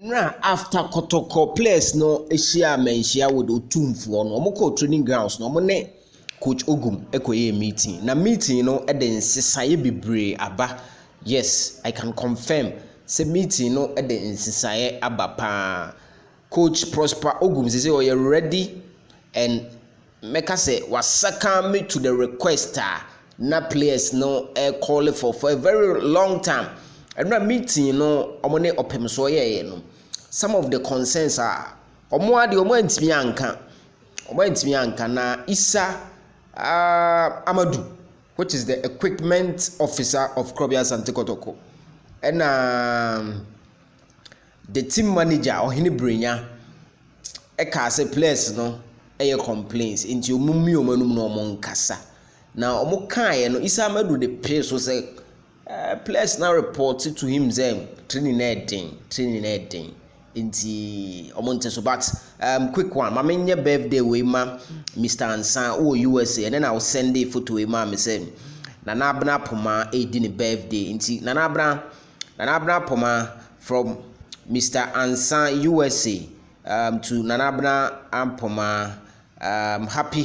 Na after Kotoko players no ehia menhia with otumfo no omoko training grounds no ne coach Ogum ekoye meeting na meeting no e de nsesaye bebre aba. Yes, I can confirm say meeting no e de nsesaye aba pa. Coach Prosper Ogum say we are ready and make us say wasaka me to the request na players no call for a very long time. And na meeting no omone opem so ye no some of the concerns are omo ade omo antimi anka na Isa Amadu, which is the equipment officer of Kotoko, and the team manager or hini brenya eka say players no complaints into omumi omanum no omo nkasa na omo kan no Isa Amadu the pay so say players now reported to him them training editing inti omonte so but quick one ma menye birthday we ma Mr. Ansan o USA and then I will send a photo we ma me say Nana Abna Poma di ne birthday inti Nana Abna Poma from Mr. Ansan USA to Nana Abna Ampoma happy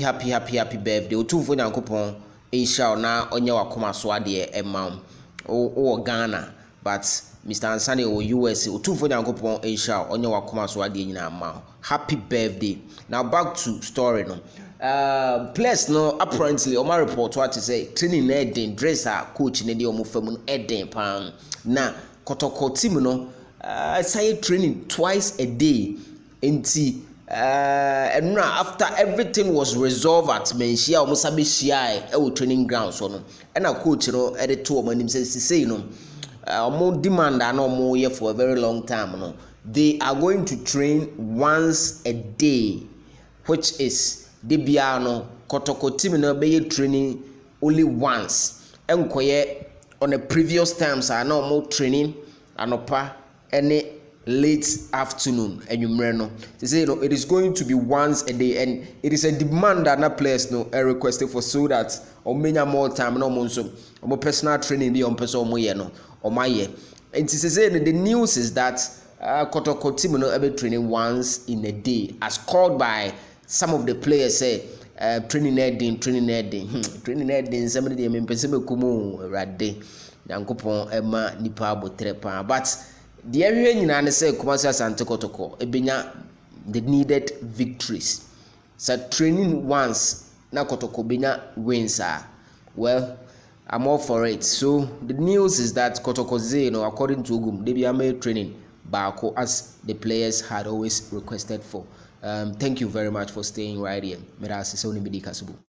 birthday otumfo nyankopon inshallah na onye wakoma so ade e ma o Ghana but Mr. Ansani or US otumfo nyankopon inshallah onye wakoma so ade nyina ma happy birthday. Now back to story no players no apparently on my report what to say training na den dresser coach ne de omo fam no eden pan na Kotoko team no say training twice a day enti and now after everything was resolved at menhia omo sabe hia e training ground so no and a coach no e de to omo nim say no more demand and more here for a very long time. No, they are going to train once a day, which is Debiano Kotoko team no be training only once. And on the previous times are no more training anopa any late afternoon and you know they say it is going to be once a day and it is a demand that na players no are requested for so that or many more time no more so more personal training be on person more no or my year and to say the news is that Kotoko team no ever training once in a day as called by some of the players say training heading somebody dey me person me kumu rade yankopon ema nipa abotre pa but the area nyina ne say Kumasi Asante Kotoko ebenya the needed victories. So training once na Kotoko benya wins well I'm all for it. So the news is that Kotoko say according to Ogum they be made training baako as the players had always requested for. Thank you very much for staying right here. Mera asise oni bidi kasubu.